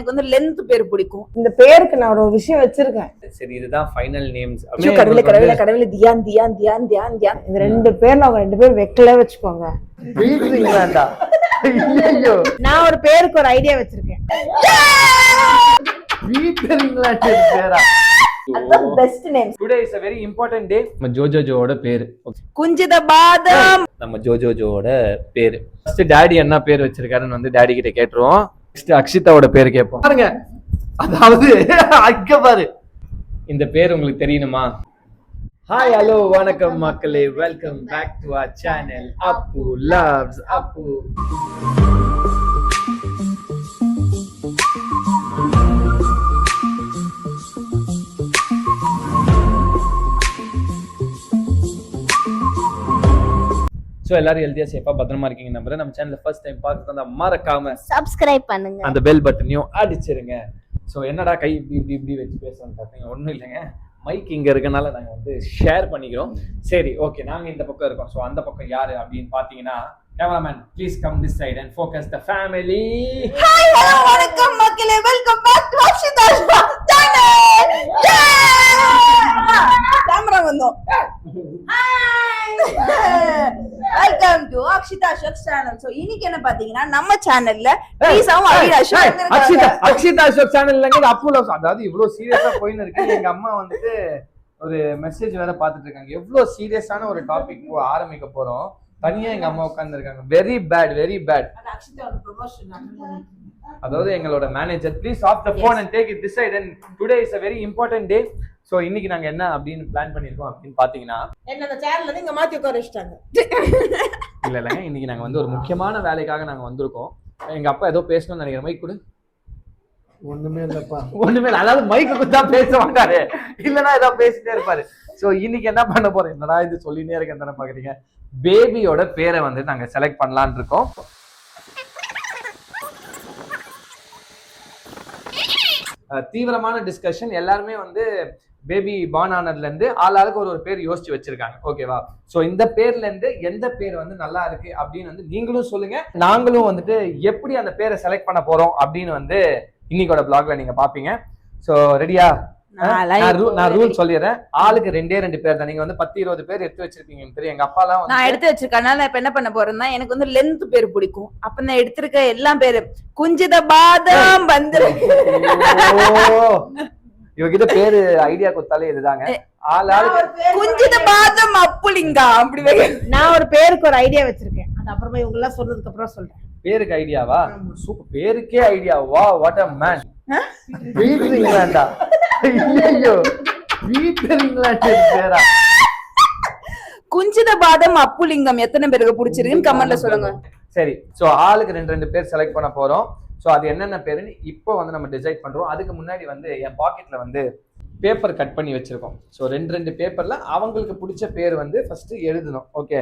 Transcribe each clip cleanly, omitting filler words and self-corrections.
எனக்கு வந்து லென்த் பேர் பிடிக்கும். இந்த பேருக்கு நான் ஒரு விஷயம் வச்சிருக்கேன். சரி, இதுதான் ஃபைனல் நேம்ஸ். கடவுளே கடவுளே கடவுளே தியான் தியான் தியான் தியான் தியான். இந்த ரெண்டு பேர்ல அவங்க ரெண்டு பேரும் வைக்கல வச்சுக்கோங்க. வீட்லீங்களாடா? ஐயோ, நான் ஒரு பேருக்கு ஒரு ஐடியா வச்சிருக்கேன். வீட்லீங்களா பேரா? அதான் best name. Today is a very important day. நம்ம ஜோஜோஜோட பேரு குஞ்சித பாதம். நம்ம ஜோஜோஜோட பேரு. ஃபர்ஸ்ட் டாடி என்ன பேர் வச்சிருக்காருன்னு வந்து டாடி கிட்ட கேட்டுருவோம். நெக்ஸ்ட் அக்ஷிதாவோட பேர் கேட்போம். பாருங்க, அதாவது அங்க பாரு, இந்த பேர் உங்களுக்கு தெரியணுமா? ஹாய், ஹலோ, வணக்கம் மக்களே, welcome back to our channel Appu loves Appu. So எல்லாரும் ஹெல்த்தியா சேஃபா பத்திரமா இருக்கீங்க நம்புறேன். நம்ம சேனல்ல ஃபர்ஸ்ட் டைம் பார்க்கறதா மறக்காம சப்ஸ்கிரைப் பண்ணுங்க, அந்த பெல் பட்டனையும் அடிச்சிருங்க. ஸோ என்னடா கை இப்படி இப்படி வச்சு பேசணும்னு பார்த்தீங்க, ஒன்றும் இல்லைங்க, மைக் இங்க இருக்கனால நாங்கள் வந்து ஷேர் பண்ணிக்கிறோம். சரி, ஓகே, நாங்க இந்த பக்கம் இருக்கோம். ஸோ அந்த பக்கம் யாரு அப்படின்னு பார்த்தீங்கன்னா, cameraman please come this side and focus the family. Hi hello வணக்கம் மக்களே, welcome back to Akshita channel. Camera வந்தோம். வெல்கம் டு அக்ஷிதா ஷோக்ஸ் சேனல். சோ இன்னைக்கு என்ன பாத்தீங்கன்னா, நம்ம சேனல்ல ப்ளீஸாவும் அக்ஷிதா ஷோக்ஸ் சேனல்ல அப்பு லவ்ஸ், அதாவது இவ்வளவு சீரியஸா போயின்னு இருக்கு. எங்க அம்மா வந்துட்டு ஒரு மெசேஜ் வேற பாத்துட்டு இருக்காங்க. எவ்வளவு சீரியஸான ஒரு டாபிக் ஆரம்பிக்க போறோம். தனியா எங்க அம்மா உட்கார்ந்து இருக்காங்க. Very bad, very bad. அதாவது எங்களோட manager please off the phone and take it this side and today is a very important day. So இன்னைக்கு நாங்க என்ன அப்படின்னு பிளான் பண்ணிருக்கோம் அப்படின்னு பாத்தீங்கன்னா, என்ன அந்த சேனல்ல நீங்க மாத்தி உட்கார வச்சிட்டாங்க. இல்ல இல்லங்க, இன்னைக்கு நாங்க வந்து ஒரு முக்கியமான வேலைக்காக நாங்க வந்திருக்கோம். எங்க அப்பா ஏதோ பேசணும்னு நினைக்கிற, மைக் கொடு. ஒண்ணுமே இல்லப்பா, ஒண்ணுமே இல்லை, அதாவது மைக்கு கொடுத்தா பேச மாட்டாரு, இல்லைன்னா ஏதோ பேசிட்டே இருப்பாரு. சோ இன்னைக்கு என்ன பண்ண போறோம், என்னடா இது சொல்லினே இருக்கேன் தானே பாக்குறீங்க, பேபியோட பேரை வந்து நாங்க செலக்ட் பண்ணலான் இருக்கோம். தீவிரமான டிஸ்கஷன். எல்லாருமே வந்து பேபி பார்ன் ஆனதுல இருந்து ஆளாளுக்கு ஒரு பேர் யோசிச்சு வச்சிருக்காங்க. ஓகேவா? சோ இந்த பேர்ல இருந்து எந்த பேர் வந்து நல்லா இருக்கு அப்படின்னு வந்து நீங்களும் சொல்லுங்க. நாங்களும் வந்துட்டு எப்படி அந்த பேரை செலக்ட் பண்ண போறோம் அப்படின்னு வந்து இன்னைக்கோட பிளாக்ல நீங்க பாப்பீங்க. சோ ரெடியா? நான் ரூல் சொல்லிடுறேன். ஆளுக்கு ரெண்டு பேர் தான். நீங்க வந்து 10-20 பேர் எடுத்து வச்சிருக்கீங்கன்னு தெரியும். எங்க அப்பா எல்லாம் நான் எடுத்து வச்சிருக்கனால இப்ப என்ன பண்ண போறேன்னா, எனக்கு வந்து லென்த் பேர் பிடிக்கும். அப்ப நான் எடுத்திருக்க எல்லா பேரு குஞ்சித பாதம் வந்து. இவகிட்ட பேரு ஐடியா கொடுத்தாலே இதுதாங்க. ஆளாளுக்கு குஞ்சித பாதம் அப்புலிங்கா அப்படி. நான் ஒரு பேருக்கு ஒரு ஐடியா வச்சிருக்கேன். அது அப்புறமா இவங்க எல்லாம் சொன்னதுக்கு அப்புறம் சொல்றேன். பேருக்கு ஐடியாவா? சூப்பர், பேருக்கே ஐடியா. வா, வாட் a man. வீட்லீங்களாடா? ஐயோ, வீட்லீங்களா பேரா? குஞ்சித பாதம் அப்புலிங்கம் எத்தனை பேருக்கு பிடிச்சிருக்குன்னு கமெண்ட்ல சொல்லுங்க. சரி, சோ ஆளுக்கு ரெண்டு பேர் செலக்ட் பண்ண போறோம். சோ அது என்னென்ன பேருன்னு இப்போ வந்து நம்ம டிசைட் பண்றோம். அதுக்கு முன்னாடி வந்து என் பாக்கெட்ல வந்து பேப்பர் கட் பண்ணி வச்சிருக்கோம். சோ ரெண்டு பேப்பர்ல அவங்களுக்கு பிடிச்ச பேர் வந்து ஃபர்ஸ்ட் எழுதணும். ஓகே,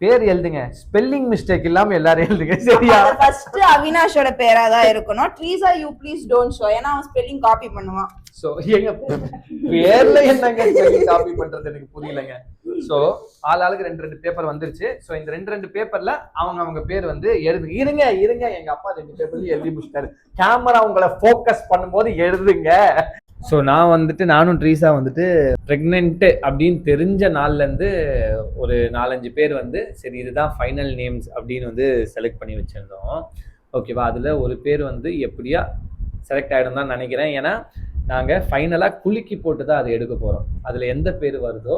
பேர் எழுதுங்க, ஸ்பெல்லிங் மிஸ்டேக் இல்லாம எல்லாரும் எழுதுங்க, சரியா? ஃபர்ஸ்ட் அவினாஷோட பேரா தான் இருக்கணும். Treesa you please don't show, ஏன்னா அவன் ஸ்பெல்லிங் காப்பி பண்ணுவான். சோ எங்க பேர்ல என்னங்க ஸ்பெல்லிங் காப்பி பண்றது எனக்கு புரியலங்க. சோ ஆளாளுக்கு ரெண்டு பேப்பர் வந்துருச்சு. சோ இந்த ரெண்டு பேப்பர்ல அவங்க பேர் வந்து எழுதுங்க. இருங்க, எங்க அப்பா 2 பேப்பர்லயும் எழுதி முடிச்சிட்டாரு. கேமரா உங்களை ஃபோக்கஸ் பண்ணும்போது எழுதுங்க. ஸோ நானும் ட்ரீஸா வந்துட்டு ப்ரெக்னென்ட் அப்படின்னு தெரிஞ்ச நாள்ல இருந்து ஒரு 4-5 பேர் வந்து சரி இதுதான் ஃபைனல் நேம்ஸ் அப்படின்னு வந்து செலக்ட் பண்ணி வச்சிருந்தோம். ஓகேவா? அதுல ஒரு பேர் வந்து எப்படியா செலக்ட் ஆகிடும் தான் நினைக்கிறேன். ஏன்னா நாங்கள் ஃபைனலாக குலுக்கி போட்டு தான் அதை எடுக்க போகிறோம். அதில் எந்த பேர் வருதோ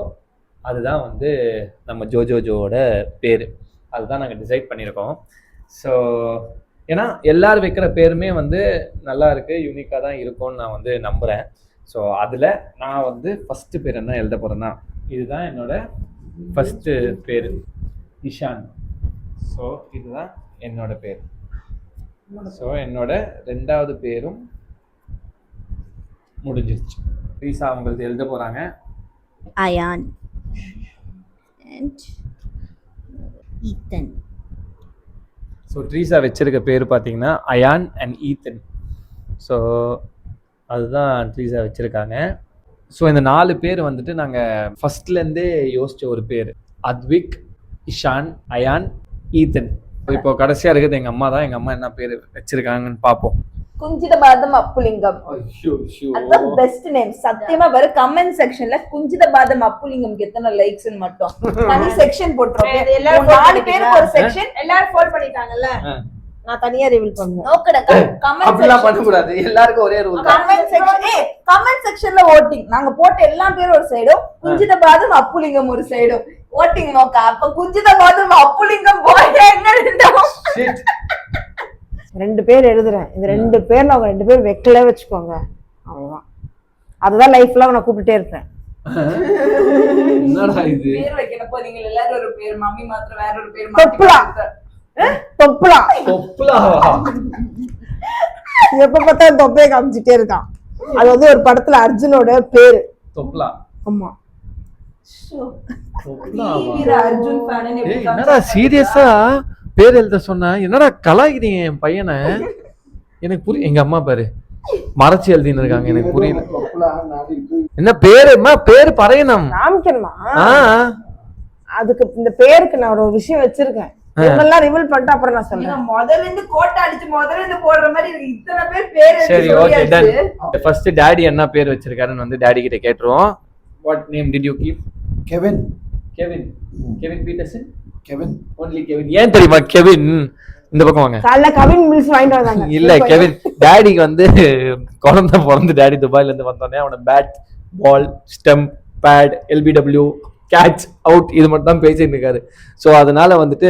அதுதான் வந்து நம்ம ஜோஜோஜோட பேர். அதுதான் நாங்கள் டிசைட் பண்ணியிருக்கோம். ஸோ ஏன்னா எல்லாரும் வைக்கிற பேருமே வந்து நல்லா இருக்கு, யூனிக்காக தான் இருக்கும்னு நான் வந்து நம்புகிறேன். ஸோ அதில் நான் வந்து ஃபஸ்ட்டு பேர் என்ன எழுத போகிறேன்னா, இதுதான் என்னோட ஃபஸ்ட்டு பேர், இஷான். ஸோ இதுதான் என்னோட பேர். ஸோ என்னோட 2வது பேரும் முடிஞ்சிருச்சு. ட்ரீஸா அவங்களுக்கு எழுத போகிறாங்க, அயான் and ஈத்தன். ஸோ ட்ரீஸா வச்சிருக்க பேர் பார்த்தீங்கன்னா அயான் அண்ட் ஈத்தன். ஸோ அதுதான் ட்ரீஸா வச்சிருக்காங்க. ஸோ இந்த 4 பேர் வந்துட்டு நாங்கள் ஃபர்ஸ்ட்லேருந்தே யோசிச்ச ஒரு பேர், அத்விக், இஷான், அயான், ஈத்தன். இப்போ கடைசியாக இருக்கிறது எங்கள் அம்மா தான். எங்கள் அம்மா என்ன பேர் வச்சிருக்காங்கன்னு பார்ப்போம். குஞ்சித பாதம் அப்புலிங்கம். அதுதான் பெஸ்ட் நேம். சத்தியமா வர கமெண்ட் செக்ஷன்ல குஞ்சித பாதம் அப்புலிங்கம்க்கு எத்தனை லைக்ஸ் மட்டும் தனி செக்ஷன் போட்டுறோம். எல்லாரும் 4 பேருக்கு ஒரு செக்ஷன். எல்லாரும் ஃபோன் பண்ணிட்டாங்கல்ல, நான் தனியா ரிவீல் பண்ணுவேன். நோக்கட கமெண்ட் அப்படிலாம் பண்ண கூடாது. எல்லாருக்கும் ஒரே ரூல். கமெண்ட் செக்ஷன்ல ஓட்டிங். நாங்க போட்ட எல்லா பேரும் ஒரு சைடும், குஞ்சித பாதம் அப்புலிங்கம் ஒரு சைடும் ஓட்டிங் நோக்கா. அப்ப குஞ்சித பாதம் அப்புலிங்கம் போய் எங்க நின்றோம். 2 பேர் எழுதுறேன். இந்த 2 பேர்ல அவங்க 2 பேர் வைக்கல வச்சுக்கோங்க, அவ்வளவுதான். அதுதான் லைஃப்ல நான் கூப்பிட்டே இருப்பேன். என்னடா இது? பேர் வைக்கல போறீங்க எல்லாரும் ஒரு பேர், மம்மி மாத்திரம் வேற ஒரு பேர். தொப்பலா தொப்பலாவா? எப்ப பார்த்தா தொப்பையை காமிச்சிட்டே இருக்கான். அது வந்து ஒரு படத்துல அர்ஜுனோட பேரு தொப்பலா. ஆமா, அர்ஜுன் ஃபேன். என்னடா சீரியஸா பேர் எழுத சொன்னா? என்னடா கலாய்க்கிறீங்க என் பையனை? எனக்கு புரிய. எங்க அம்மா பாரு மறைச்சு எழுதின்னு இருக்காங்க, எனக்கு புரியல. என்ன பேருமா? பேரு பறையணும் காமிக்கணுமா? அதுக்கு இந்த பேருக்கு நான் ஒரு விஷயம் வச்சிருக்கேன். இதெல்லாம் ரிவீல் பண்ணிட்டு அப்புறம் நான் சொல்றேன். முதல்ல இருந்து கோட்டை அடிச்சு முதல்ல இருந்து போடுற மாதிரி இருக்கு. இத்தனை பேர் பேர். சரி, ஓகே, டன். ஃபர்ஸ்ட் டாடி என்ன பேர் வச்சிருக்காருன்னு வந்து டாடி கிட்ட கேட்றோம். What name did you keep? Kevin. Kevin. Kevin Pietersen. Kevin. only Kevin. ஏன் தெரியுமா கெவின்? இந்த பக்கம் வாங்க. காலைல கவின் மில்ஸ் வாங்கிட்டு வந்தாங்க. இல்ல, கெவின் டாடிக்கு வந்து குழந்தை பிறந்து டாடி துபாயில இருந்து வந்தோடனே அவன bat, ball, stump, bat, LBW, catch, out இது மட்டும் தான் பேசிட்டு இருக்காரு. ஸோ அதனால வந்துட்டு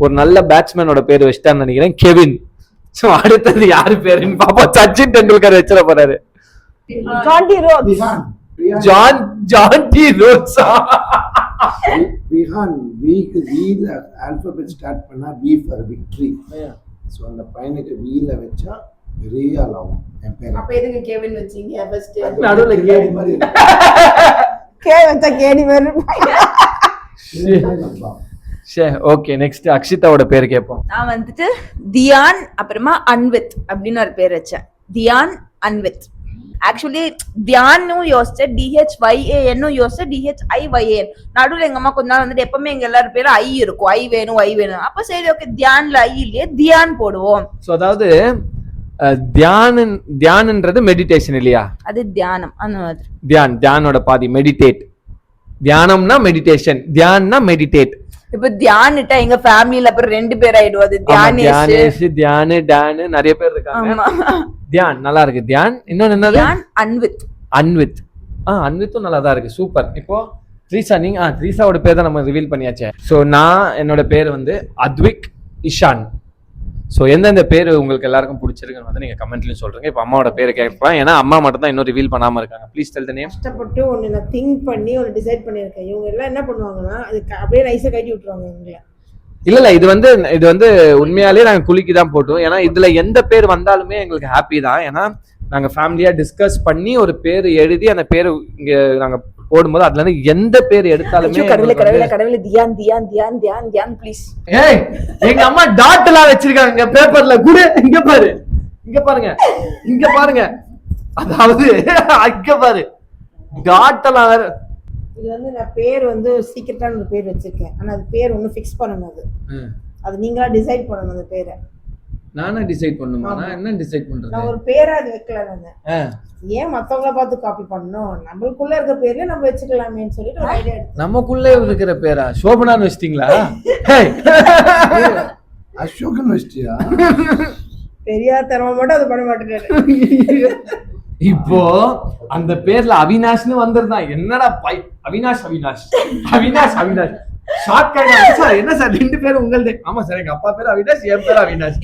ஒரு நல்ல பேட்ஸ்மேனோட பேர் வச்சுட்டான்னு நினைக்கிறேன், கெவின். ஸோ அடுத்தது யாரு பேருன்னு பாப்பா. சச்சின் டெண்டுல்கர் வச்சிட போறாரு. Jonty Rhodes. ஜான் டி ரோட்ஸா? விஹான். வீக்கு வீல ஆல்பபெட் ஸ்டார்ட் பண்ணா வி ஃபார் விக்டரி. ஸோ அந்த பையனுக்கு வீல வச்சா பெரிய ஆள் ஆகும். என் பேர் அப்ப எதுக்கு கெவின் வச்சீங்க ஃபர்ஸ்ட்? நடுவுல கேடி மாதிரி கே வச்சா கேடி மாதிரி. ஓகே, நெக்ஸ்ட் அக்ஷிதாவோட பேர் கேட்போம். நான் வந்துட்டு தியான் அப்புறமா அன்வித் அப்படின்னு ஒரு பேர் வச்சேன். தியான் அன்வித். ஆக்சுவலி தியானும் யோசிச்சேன், DHYAN யோசிச்சேன், DHIYAN. நடுவில் எங்க அம்மா கொஞ்ச நாள் வந்துட்டு எப்பவுமே எங்க எல்லாரும் பேரும் ஐ இருக்கும், ஐ வேணும். அப்ப சரி, ஓகே, தியான்ல ஐ இல்லையே, தியான் போடுவோம். ஸோ அதாவது தியானன்றது மெடிடேஷன் இல்லையா? அது தியானம் அந்த மாதிரி. தியானோட பாதி மெடிடேட். தியானம்னா மெடிடேஷன், தியான்னா மெடிடேட். இப்ப தியானிட்டா எங்க ஃபேமிலில அப்புறம் 2 பேர் ஆயிடுவோம். அது தியானேஷ், தியானு, டானு நிறைய பேர் இருக்காங்க. தியான் நல்லா இருக்கு. தியான். இன்னொன்னு என்னது? தியான் அன்வித். அன்வித். அன்வித்தும் நல்லா தான் இருக்கு. சூப்பர். இப்போ த்ரீசா, நீங்க த்ரீசாவோட பேர் தான் நம்ம ரிவீல் பண்ணியாச்சே. ஸோ நான் என்னோட பேர் வந்து அத்விக் இஷான். ஸோ எந்தெந்த பேர் உங்களுக்கு எல்லாருக்கும் பிடிச்சிருக்குன்னு வந்து நீங்க கமெண்ட்லயும் சொல்றீங்க. இப்போ அம்மாவோட பேரை கேட்கலாம், ஏன்னா அம்மா மட்டும் தான் இன்னும் ரிவீல் பண்ணாம இருக்காங்க. Please tell the name. கஷ்டப்பட்டு ஒன்னு நான் திங்க் பண்ணி ஒரு டிசைட் பண்ணிருக்கேன். இவங்க எல்லாம் என்ன பண்ணுவாங்கன்னா அது அப்படியே நைஸா கட்டி விட்டுருவாங்க இவங்கள. இல்ல இது வந்து உண்மையாலேயே நாங்க குலுக்கி தான் போட்டோம். ஏன்னா இதுல எந்த பேர் வந்தாலுமே எங்களுக்கு ஹாப்பி தான். ஏன்னா நாங்க ஃபேமிலியா டிஸ்கஸ் பண்ணி ஒரு பேர் எழுதி அந்த பேர் இங்க நாங்க போடும்போது அதுல இருந்து எந்த பேர் எடுத்தாலுமே கடவுளே தியான் தியான் தியான் தியான் தியான் ப்ளீஸ். ஏய், எங்க அம்மா டாட் எல்லாம் வச்சிருக்காங்க பேப்பர்ல. குடு, இங்க பாரு, இங்க பாருங்க. அதாவது அங்க பாரு டாட் எல்லாம். இது வந்து நான் பேர் வந்து சீக்கிரட்டான ஒரு பேர் வச்சிருக்கேன். ஆனா அது பேர் ஒன்னும் ஃபிக்ஸ் பண்ணணும். அது நீங்களா டிசைட் பண்ணணும். அந்த பேரை நானா டிசைட் பண்ணுமா? நான் என்ன டிசைட் பண்றது? நான் ஒரு பேரா அது வைக்கல. நான் ஏன் மத்தவங்கள பார்த்து காப்பி பண்ணணும்? நம்மளுக்குள்ள இருக்க பேர்ல நம்ம வச்சுக்கலாமேன்னு சொல்லிட்டு ஒரு ஐடியா எடுத்தேன். நமக்குள்ளே இருக்கிற பேரா? சோபனான்னு வச்சிட்டீங்களா? அசோகன் வச்சிட்டியா? பெரியார் தரமா மட்டும் அது பண்ண மாட்டேங்கிறாரு. இப்போ அந்த பேர்ல அவினாஷ்னு வந்திருந்தான். என்னடா அவினாஷ் சார். என்ன சார் 2 பேரும் உங்களது? ஆமா சார், எங்க அப்பா பேர் அவினாஷ், என் பேர் அவினாஷ்.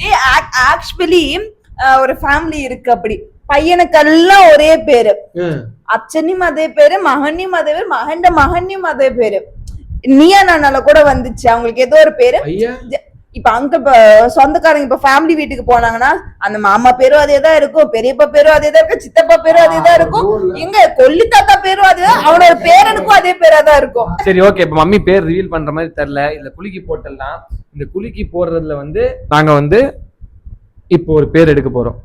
ஆக்சுவலி ஒரு ஃபேமிலி இருக்கு அப்படி. பையனுக்கெல்லாம் ஒரே பேரு. அச்சனியும் அதே பேரு, மகனியும் அதே பேரு, மகனியும் அதே பேரு. நீயா நானால கூட வந்துச்சு அவங்களுக்கு ஏதோ ஒரு பேரு. இப்ப சொந்தக்காரங்க இப்ப ஃபேமிலி வீட்டுக்கு போனாங்கன்னா அந்த மாமா பேரும் அதேதான் இருக்கும், பெரியப்பா பேரும் அதேதான் இருக்கும், சித்தப்பா பேரும் அதேதான் இருக்கும், எங்க கொல்லி தாத்தா பேரும் அதேதான், அவனோட பேரனுக்கும் அதே பேரா தான் இருக்கும். சரி, ஓகே. இப்ப மம்மி பேர் ரிவீல் பண்ற மாதிரி தெரியல. இதுல குலுக்கி போட்டலாம். இந்த குலுக்கி போடுறதுல வந்து நாங்க வந்து இப்போ ஒரு பேர் எடுக்க போறோம்.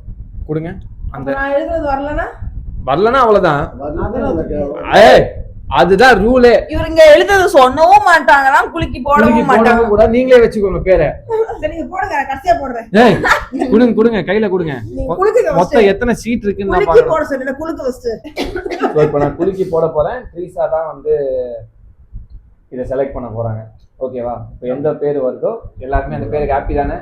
கொடுங்க. அந்த நான் எழுதுறது வரலனா அவ்வளவுதான். அதுதான் ரூலே. இவருங்க எழுதுறது சொல்லவும் மாட்டாங்களாம், குலுக்கி போடவும் மாட்டாங்க. கூட நீங்களே வச்சுக்கோங்க பேரை. சரி நீங்க போடுங்க, நான் கடைசியா போடுறேன். ஏய், கொடுங்க கையில கொடுங்க. நீங்க குலுக்குங்க மொத்தம் எத்தனை சீட் இருக்குன்னு நான் குலுக்கி பாக்குறேன். போட சொல்லுங்க, குலுக்கு ஃபர்ஸ்ட். இப்போ நான் குலுக்கி போட போறேன். ட்ரீசா தான் வந்து இதை செலக்ட் பண்ண போறாங்க. ஓகேவா? இப்போ எந்த பேர் வருதோ எல்லாருமே அந்த பேருக்கு ஹாப்பி தானே?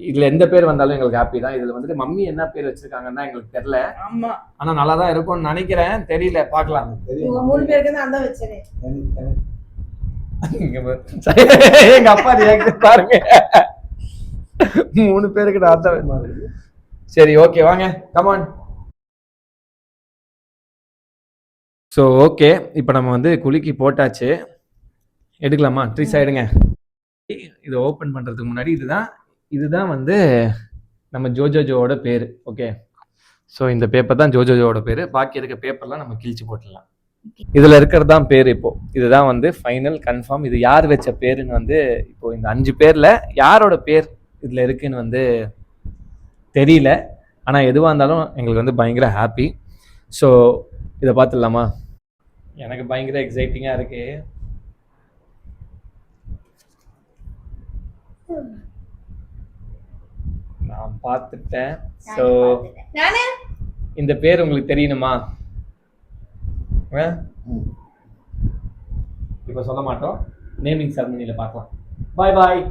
இதுல எந்த பேர் வந்தாலும் எங்களுக்கு ஹாப்பி தான். இதுல வந்துட்டு மம்மி என்ன பேர் வச்சிருக்காங்கன்னா எங்களுக்கு தெரியல. ஆமா, ஆனா நல்லா தான் இருக்கும்னு நினைக்கிறேன், தெரியல, பார்க்கலாம். இவங்க 3 பேருக்கு தான் அந்த வச்சேனே. எங்க அப்பா ரியாக்ட் பாருங்க. 3 பேருக்கு நான் தான். சரி ஓகே, வாங்க கமான். ஸோ ஓகே, இப்போ நம்ம வந்து குலுக்கி போட்டாச்சு. எடுக்கலாமா? ட்ரீஸா எடுங்க. இதை ஓப்பன் பண்றதுக்கு முன்னாடி இதுதான் வந்து நம்ம ஜோஜோஜோவோட பேர். ஓகே, ஸோ இந்த பேப்பர் தான் ஜோஜோஜோவோட பேர். பாக்கி இருக்க பேப்பர்லாம் நம்ம கிழிச்சு போட்டுடலாம். இதுல இருக்கிறது தான் பேர். இப்போ இதுதான் வந்து ஃபைனல் கன்ஃபார்ம். இது யார் வச்ச பேருன்னு வந்து இப்போ இந்த 5 பேர்ல யாரோட பேர் இதுல இருக்குன்னு வந்து தெரியல. ஆனா எதுவாக இருந்தாலும் எங்களுக்கு வந்து பயங்கர ஹாப்பி. ஸோ இதை பார்த்துடலாமா? எனக்கு பயங்கர எக்ஸைட்டிங்கா இருக்கு. நான் பார்த்துட்டேன். ஸோ இந்த பேர் உங்களுக்கு தெரியணுமா? இப்போ சொல்ல மாட்டோம், நேமிங் செரமனியில பார்க்கலாம். பாய் பாய்.